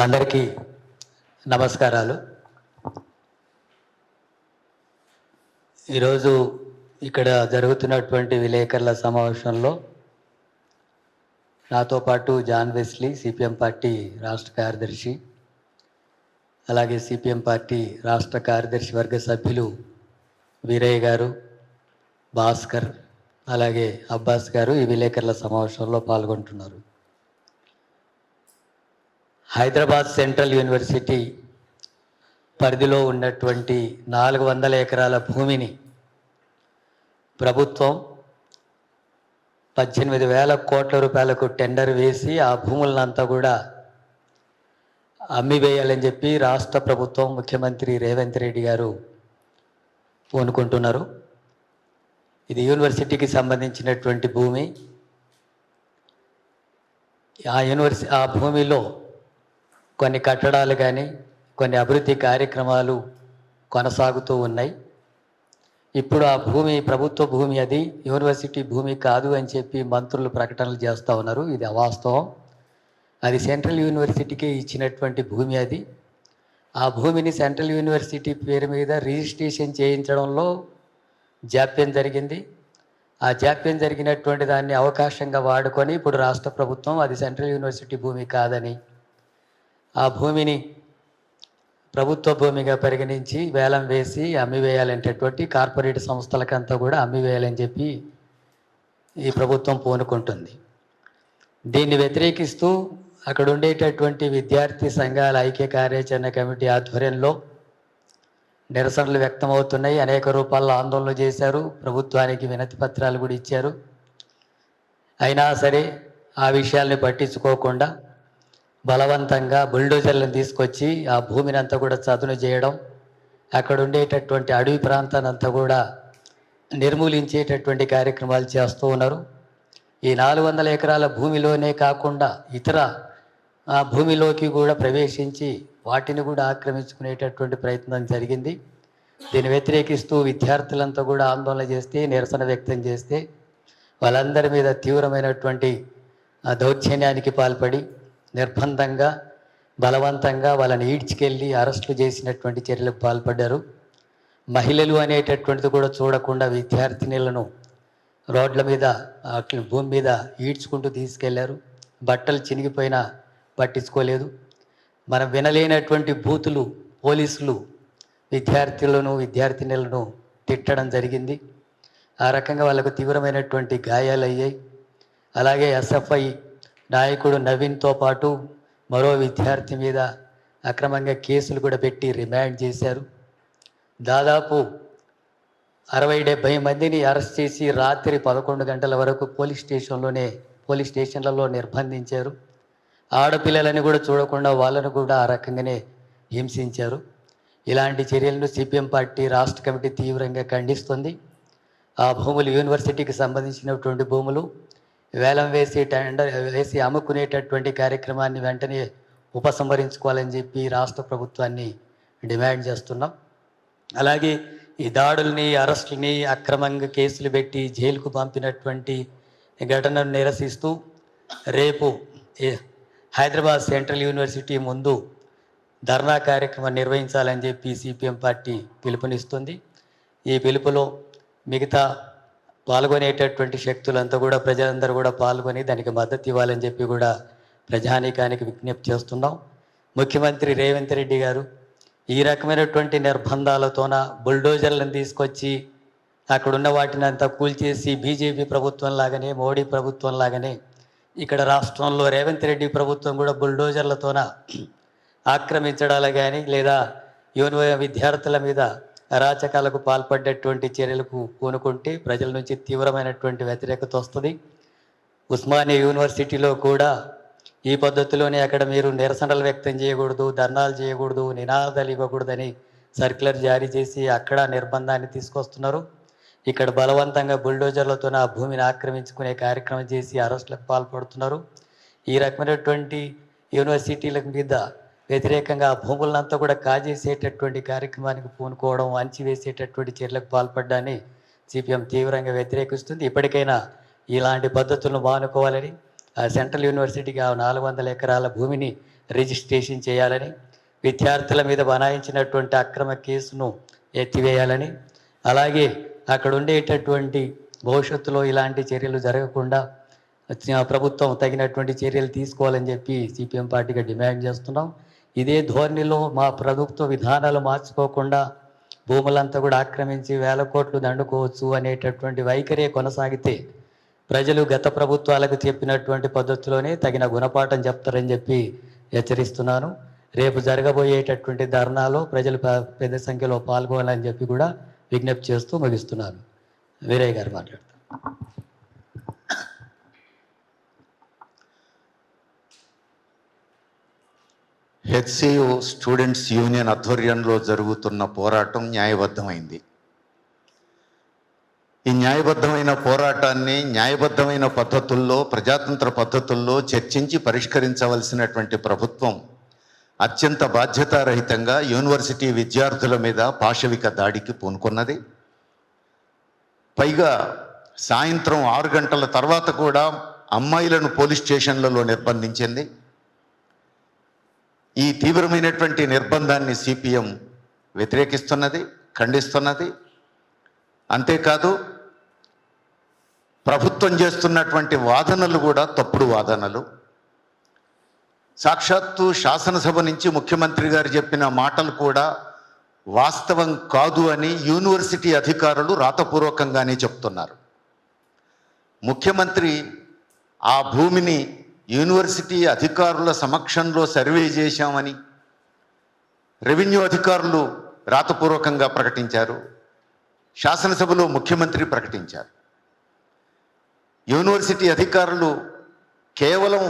అందరికీ నమస్కారాలు. ఈరోజు ఇక్కడ జరుగుతున్నటువంటి విలేకరుల సమావేశంలో నాతో పాటు జాన్ వెస్లీ సిపిఎం పార్టీ రాష్ట్ర కార్యదర్శి, అలాగే సిపిఎం పార్టీ రాష్ట్ర కార్యదర్శి వర్గ సభ్యులు వీరయ్య గారు, భాస్కర్, అలాగే అబ్బాస్ గారు ఈ విలేకరుల సమావేశంలో పాల్గొంటున్నారు. హైదరాబాద్ సెంట్రల్ యూనివర్సిటీ పరిధిలో ఉన్నటువంటి 400 ఎకరాల భూమిని ప్రభుత్వం 18,000 కోట్ల రూపాయలకు టెండర్ వేసి ఆ భూములనంతా కూడా అమ్మివేయాలని చెప్పి రాష్ట్ర ప్రభుత్వం ముఖ్యమంత్రి రేవంత్ రెడ్డి గారు పూనుకుంటున్నారు. ఇది యూనివర్సిటీకి సంబంధించినటువంటి భూమి. ఆ భూమిలో కొన్ని కట్టడాలు కానీ కొన్ని అభివృద్ధి కార్యక్రమాలు కొనసాగుతూ ఉన్నాయి. ఇప్పుడు ఆ భూమి ప్రభుత్వ భూమి, అది యూనివర్సిటీ భూమి కాదు అని చెప్పి మంత్రులు ప్రకటనలు చేస్తూ ఉన్నారు. ఇది అవాస్తవం. అది సెంట్రల్ యూనివర్సిటీకి ఇచ్చినటువంటి భూమి. అది ఆ భూమిని సెంట్రల్ యూనివర్సిటీ పేరు మీద రిజిస్ట్రేషన్ చేయించడంలో జాప్యం జరిగింది. ఆ జాప్యం జరిగినటువంటి దాన్ని అవకాశంగా వాడుకొని ఇప్పుడు రాష్ట్ర ప్రభుత్వం అది సెంట్రల్ యూనివర్సిటీ భూమి కాదని ఆ భూమిని ప్రభుత్వ భూమిగా పరిగణించి వేలం వేసి అమ్మివేయాలనేటటువంటి కార్పొరేట్ సంస్థలకంతా కూడా అమ్మివేయాలని చెప్పి ఈ ప్రభుత్వం పూనుకుంటుంది. దీన్ని వ్యతిరేకిస్తూ అక్కడ ఉండేటటువంటి విద్యార్థి సంఘాల ఐక్య కార్యాచరణ కమిటీ ఆధ్వర్యంలో నిరసనలు వ్యక్తమవుతున్నాయి. అనేక రూపాల్లో ఆందోళనలు చేశారు. ప్రభుత్వానికి వినతి పత్రాలు కూడా ఇచ్చారు. అయినా సరే ఆ విషయాల్ని పట్టించుకోకుండా బలవంతంగా బుల్డోజర్లను తీసుకొచ్చి ఆ భూమిని అంతా కూడా చదును చేయడం, అక్కడ ఉండేటటువంటి అడవి ప్రాంతాన్ని అంతా కూడా నిర్మూలించేటటువంటి కార్యక్రమాలు చేస్తూ ఉన్నారు. ఈ 400 ఎకరాల భూమిలోనే కాకుండా ఇతర ఆ భూమిలోకి కూడా ప్రవేశించి వాటిని కూడా ఆక్రమించుకునేటటువంటి ప్రయత్నం జరిగింది. దీన్ని వ్యతిరేకిస్తూ విద్యార్థులంతా కూడా ఆందోళన చేస్తే, నిరసన వ్యక్తం చేస్తే వాళ్ళందరి మీద తీవ్రమైనటువంటి దౌర్జన్యానికి పాల్పడి నిర్బంధంగా బలవంతంగా వాళ్ళని ఈడ్చుకెళ్ళి అరెస్టులు చేసినటువంటి చర్యలకు పాల్పడ్డారు. మహిళలు అనేటటువంటిది కూడా చూడకుండా విద్యార్థినులను రోడ్ల మీద భూమి మీద ఈడ్చుకుంటూ తీసుకెళ్లారు. బట్టలు చినిగిపోయినా పట్టించుకోలేదు. మనం వినలేనటువంటి బూతులు పోలీసులు విద్యార్థులను విద్యార్థినులను తిట్టడం జరిగింది. ఆ రకంగా వాళ్ళకు తీవ్రమైనటువంటి గాయాలు అయ్యాయి. అలాగే ఎస్ఎఫ్ఐ నాయకుడు నవీన్తో పాటు మరో విద్యార్థి మీద అక్రమంగా కేసులు కూడా పెట్టి రిమాండ్ చేశారు. దాదాపు 60-70 మందిని అరెస్ట్ చేసి రాత్రి 11 గంటల వరకు పోలీస్ స్టేషన్లలో నిర్బంధించారు. ఆడపిల్లలని కూడా చూడకుండా వాళ్ళను కూడా ఆ రకంగానే హింసించారు. ఇలాంటి చర్యలను సిపిఎం పార్టీ రాష్ట్ర కమిటీ తీవ్రంగా ఖండిస్తుంది. ఆ భూములు యూనివర్సిటీకి సంబంధించినటువంటి భూములు వేలం వేసి టెండర్ వేసి అమ్ముకునేటటువంటి కార్యక్రమాన్ని వెంటనే ఉపసంహరించుకోవాలని చెప్పి రాష్ట్ర ప్రభుత్వాన్ని డిమాండ్ చేస్తున్నాం. అలాగే ఈ దాడుల్ని, అరెస్టుల్ని, అక్రమంగా కేసులు పెట్టి జైలుకు పంపినటువంటి ఘటనను నిరసిస్తూ రేపు హైదరాబాద్ సెంట్రల్ యూనివర్సిటీ ముందు ధర్నా కార్యక్రమం నిర్వహించాలని చెప్పి సిపిఎం పార్టీ పిలుపునిస్తుంది. ఈ పిలుపులో మిగతా పాల్గొనేటటువంటి శక్తులంతా కూడా ప్రజలందరూ కూడా పాల్గొని దానికి మద్దతు ఇవ్వాలని చెప్పి కూడా ప్రజానీకానికి విజ్ఞప్తి చేస్తున్నాం. ముఖ్యమంత్రి రేవంత్ రెడ్డి గారు ఈ రకమైనటువంటి నిర్బంధాలతోన బుల్డోజర్లను తీసుకొచ్చి అక్కడున్న వాటిని అంతా కూల్చేసి బీజేపీ ప్రభుత్వం లాగానే, మోడీ ప్రభుత్వం లాగానే ఇక్కడ రాష్ట్రంలో రేవంత్ రెడ్డి ప్రభుత్వం కూడా బుల్డోజర్లతోన ఆక్రమించడాలు కానీ లేదా విద్యార్థుల మీద అరాచకాలకు పాల్పడ్డటువంటి చర్యలకు పూనుకుంటే ప్రజల నుంచి తీవ్రమైనటువంటి వ్యతిరేకత వస్తుంది. ఉస్మానియా యూనివర్సిటీలో కూడా ఈ పద్ధతిలోనే అక్కడ మీరు నిరసనలు వ్యక్తం చేయకూడదు, ధర్నాలు చేయకూడదు, నినాదాలు ఇవ్వకూడదని సర్క్యులర్ జారీ చేసి అక్కడ నిర్బంధాన్ని తీసుకొస్తున్నారు. ఇక్కడ బలవంతంగా బుల్డోజర్లతో ఆ భూమిని ఆక్రమించుకునే కార్యక్రమం చేసి అరెస్టులకు పాల్పడుతున్నారు. ఈ రకమైనటువంటి యూనివర్సిటీల మీద వ్యతిరేకంగా ఆ భూములంతా కూడా కాజేసేటటువంటి కార్యక్రమానికి పూనుకోవడం, అంచివేసేటటువంటి చర్యలకు పాల్పడ్డాన్ని సిపిఎం తీవ్రంగా వ్యతిరేకిస్తుంది. ఇప్పటికైనా ఇలాంటి పద్ధతులను మానుకోవాలని సెంట్రల్ యూనివర్సిటీకి ఆ 400 ఎకరాల భూమిని రిజిస్ట్రేషన్ చేయాలని, విద్యార్థుల మీద బనాయించినటువంటి అక్రమ కేసును ఎత్తివేయాలని, అలాగే అక్కడ ఉండేటటువంటి భవిష్యత్తులో ఇలాంటి చర్యలు జరగకుండా ప్రభుత్వం తగినటువంటి చర్యలు తీసుకోవాలని చెప్పి సిపిఎం పార్టీగా డిమాండ్ చేస్తున్నాం. ఇదే ధోరణిలో మా ప్రభుత్వ విధానాలు మార్చుకోకుండా భూములంతా కూడా ఆక్రమించి వేల కోట్లు దండుకోవచ్చు అనేటటువంటి వైఖరే కొనసాగితే ప్రజలు గత ప్రభుత్వాలకు చెప్పినటువంటి పద్ధతిలోనే తగిన గుణపాఠం చెప్తారని చెప్పి హెచ్చరిస్తున్నాను. రేపు జరగబోయేటటువంటి ధర్నాలో ప్రజలు పెద్ద సంఖ్యలో పాల్గొనాలని చెప్పి కూడా విజ్ఞప్తి చేస్తూ ముగిస్తున్నాను. వీరయ్య గారు మాట్లాడతారు. హెచ్సియు స్టూడెంట్స్ యూనియన్ ఆధ్వర్యంలో జరుగుతున్న పోరాటం న్యాయబద్ధమైంది. ఈ న్యాయబద్ధమైన పోరాటాన్ని న్యాయబద్ధమైన పద్ధతుల్లో, ప్రజాతంత్ర పద్ధతుల్లో చర్చించి పరిష్కరించవలసినటువంటి ప్రభుత్వం అత్యంత బాధ్యతారహితంగా యూనివర్సిటీ విద్యార్థుల మీద పాశవిక దాడికి పూనుకున్నది. పైగా సాయంత్రం 6 గంటల తర్వాత కూడా అమ్మాయిలను పోలీస్ స్టేషన్లలో నిర్బంధించింది. ఈ తీవ్రమైనటువంటి నిర్బంధాన్ని సిపిఎం వ్యతిరేకిస్తున్నది, ఖండిస్తున్నది. అంతేకాదు ప్రభుత్వం చేస్తున్నటువంటి వాదనలు కూడా తప్పుడు వాదనలు. సాక్షాత్తు శాసనసభ నుంచి ముఖ్యమంత్రి గారు చెప్పిన మాటలు కూడా వాస్తవం కాదు అని యూనివర్సిటీ అధికారులు రాతపూర్వకంగానే చెప్తున్నారు. ముఖ్యమంత్రి ఆ భూమిని యూనివర్సిటీ అధికారుల సమక్షంలో సర్వే చేశామని రెవెన్యూ అధికారులు రాతపూర్వకంగా ప్రకటించారు. శాసనసభలో ముఖ్యమంత్రి ప్రకటించారు. యూనివర్సిటీ అధికారులు కేవలం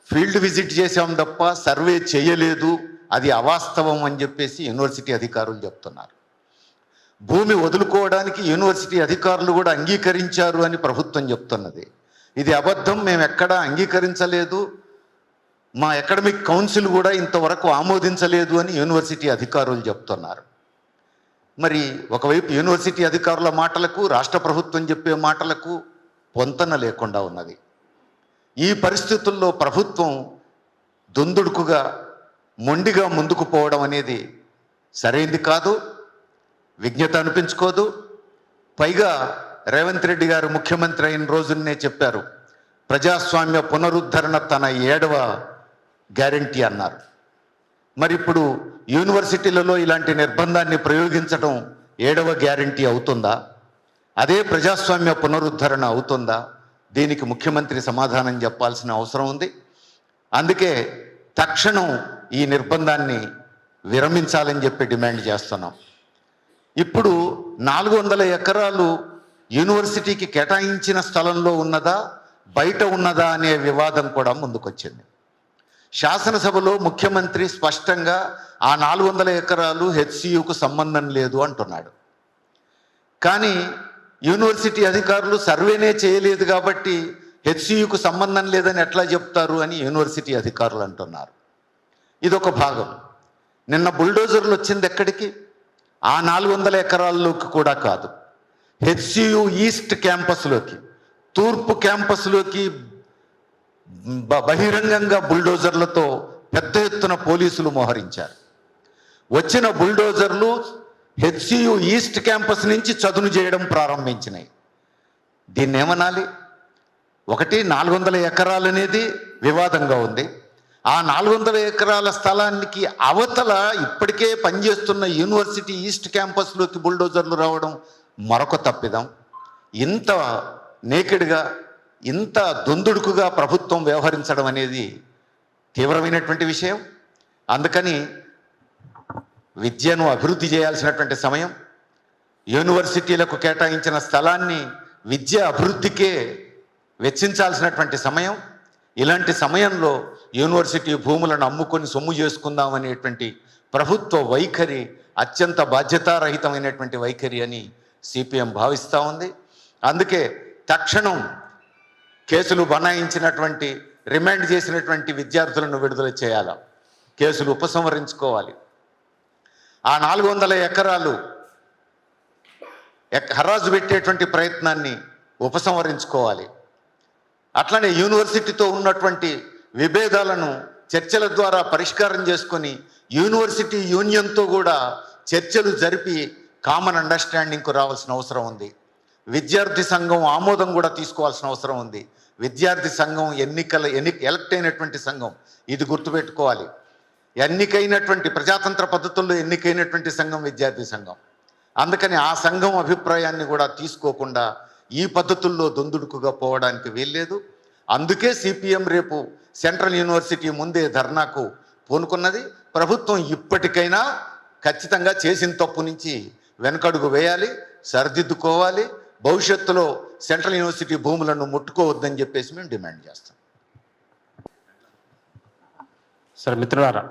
ఫీల్డ్ విజిట్ చేశాం తప్ప సర్వే చేయలేదు, అది అవాస్తవం అని చెప్పేసి యూనివర్సిటీ అధికారులు చెప్తున్నారు. భూమి వదులుకోవడానికి యూనివర్సిటీ అధికారులు కూడా అంగీకరించారు అని ప్రభుత్వం చెప్తున్నది. ఇది అబద్ధం, మేము ఎక్కడా అంగీకరించలేదు, మా అకాడమిక్ కౌన్సిల్ కూడా ఇంతవరకు ఆమోదించలేదు అని యూనివర్సిటీ అధికారులు చెప్తున్నారు. మరి ఒకవైపు యూనివర్సిటీ అధికారుల మాటలకు రాష్ట్ర ప్రభుత్వం చెప్పే మాటలకు పొంతన లేకుండా ఉన్నది. ఈ పరిస్థితుల్లో ప్రభుత్వం దుందుడుకుగా మొండిగా ముందుకు పోవడం అనేది సరైంది కాదు, విజ్ఞత అనిపించుకోదు. పైగా రేవంత్ రెడ్డి గారు ముఖ్యమంత్రి అయిన రోజునే చెప్పారు, ప్రజాస్వామ్య పునరుద్ధరణ తన 7వ గ్యారంటీ అన్నారు. మరి ఇప్పుడు యూనివర్సిటీలలో ఇలాంటి నిర్బంధాన్ని ప్రయోగించడం 7వ గ్యారంటీ అవుతుందా? అదే ప్రజాస్వామ్య పునరుద్ధరణ అవుతుందా? దీనికి ముఖ్యమంత్రి సమాధానం చెప్పాల్సిన అవసరం ఉంది. అందుకే తక్షణం ఈ నిర్బంధాన్ని విరమించాలని చెప్పి డిమాండ్ చేస్తున్నాం. ఇప్పుడు 400 ఎకరాలు యూనివర్సిటీకి కేటాయించిన స్థలంలో ఉన్నదా, బయట ఉన్నదా అనే వివాదం కూడా ముందుకొచ్చింది. శాసనసభలో ముఖ్యమంత్రి స్పష్టంగా ఆ 400 ఎకరాలు హెచ్సియుకు సంబంధం లేదు అంటున్నాడు. కానీ యూనివర్సిటీ అధికారులు సర్వేనే చేయలేదు కాబట్టి హెచ్సియుకు సంబంధం లేదని ఎట్లా చెప్తారు అని యూనివర్సిటీ అధికారులు అంటున్నారు. ఇదొక భాగం. నిన్న బుల్డోజర్లు వచ్చింది ఎక్కడికి? ఆ 400 ఎకరాల్లోకి కూడా కాదు, హెచ్సియు ఈస్ట్ క్యాంపస్లోకి, తూర్పు క్యాంపస్లోకి బహిరంగంగా బుల్డోజర్లతో పెద్ద ఎత్తున పోలీసులు మోహరించారు. వచ్చిన బుల్డోజర్లు హెచ్సియు ఈస్ట్ క్యాంపస్ నుంచి చదును చేయడం ప్రారంభించినాయి. దీన్ని ఏమనాలి? ఒకటి, 400 ఎకరాలు అనేది వివాదంగా ఉంది. ఆ 400 ఎకరాల స్థలానికి అవతల ఇప్పటికే పనిచేస్తున్న యూనివర్సిటీ ఈస్ట్ క్యాంపస్లోకి బుల్డోజర్లు రావడం మరొక తప్పిదం. ఇంత నేకెడ్గా, ఇంత దుందుడుకుగా ప్రభుత్వం వ్యవహరించడం అనేది తీవ్రమైనటువంటి విషయం. అందుకని విద్యను అభివృద్ధి చేయాల్సినటువంటి సమయం, యూనివర్సిటీలకు కేటాయించిన స్థలాన్ని విద్య అభివృద్ధికే వెచ్చించాల్సినటువంటి సమయం. ఇలాంటి సమయంలో యూనివర్సిటీ భూములను అమ్ముకొని సొమ్ము చేసుకుందామనేటువంటి ప్రభుత్వ వైఖరి అత్యంత బాధ్యతారహితమైనటువంటి వైఖరి అని సిపిఎం భావిస్తూ ఉంది. అందుకే తక్షణం కేసులు బనాయించినటువంటి, రిమాండ్ చేసినటువంటి విద్యార్థులను విడుదల చేయాలి, కేసులు ఉపసంహరించుకోవాలి. ఆ 400 ఎకరాలు హరాజు పెట్టేటువంటి ప్రయత్నాన్ని ఉపసంహరించుకోవాలి. అట్లనే యూనివర్సిటీతో ఉన్నటువంటి విభేదాలను చర్చల ద్వారా పరిష్కారం చేసుకొని యూనివర్సిటీ యూనియన్తో కూడా చర్చలు జరిపి కామన్ అండర్స్టాండింగ్కు రావాల్సిన అవసరం ఉంది. విద్యార్థి సంఘం ఆమోదం కూడా తీసుకోవాల్సిన అవసరం ఉంది. విద్యార్థి సంఘం ఎలక్ట్ అయినటువంటి సంఘం, ఇది గుర్తుపెట్టుకోవాలి. ఎన్నికైనటువంటి ప్రజాతంత్ర పద్ధతుల్లో ఎన్నికైనటువంటి సంఘం విద్యార్థి సంఘం. అందుకని ఆ సంఘం అభిప్రాయాన్ని కూడా తీసుకోకుండా ఈ పద్ధతుల్లో దొందుడుకుగా పోవడానికి వీల్లేదు. అందుకే సిపిఎం రేపు సెంట్రల్ యూనివర్సిటీ ముందే ధర్నాకు పూనుకున్నది. ప్రభుత్వం ఇప్పటికైనా ఖచ్చితంగా చేసిన తప్పు నుంచి వెనకడుగు వేయాలి, సరిదిద్దుకోవాలి. భవిష్యత్తులో సెంట్రల్ యూనివర్సిటీ భూములను ముట్టుకోవద్దని చెప్పేసి మేము డిమాండ్ చేస్తాం. సరే మిత్రులారా,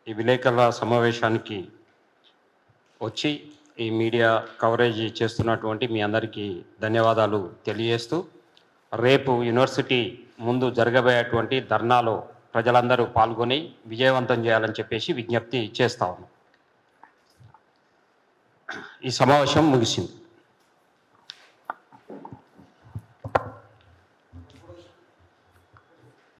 ఈ విలేకరుల సమావేశానికి వచ్చి ఈ మీడియా కవరేజ్ చేస్తున్నటువంటి మీ అందరికీ ధన్యవాదాలు తెలియజేస్తూ, రేపు యూనివర్సిటీ ముందు జరగబోయేటువంటి ధర్నాలో ప్రజలందరూ పాల్గొని విజయవంతం చేయాలని చెప్పేసి విజ్ఞప్తి చేస్తా ఉన్నాం. ఈ సమావేశం ముగిసింది.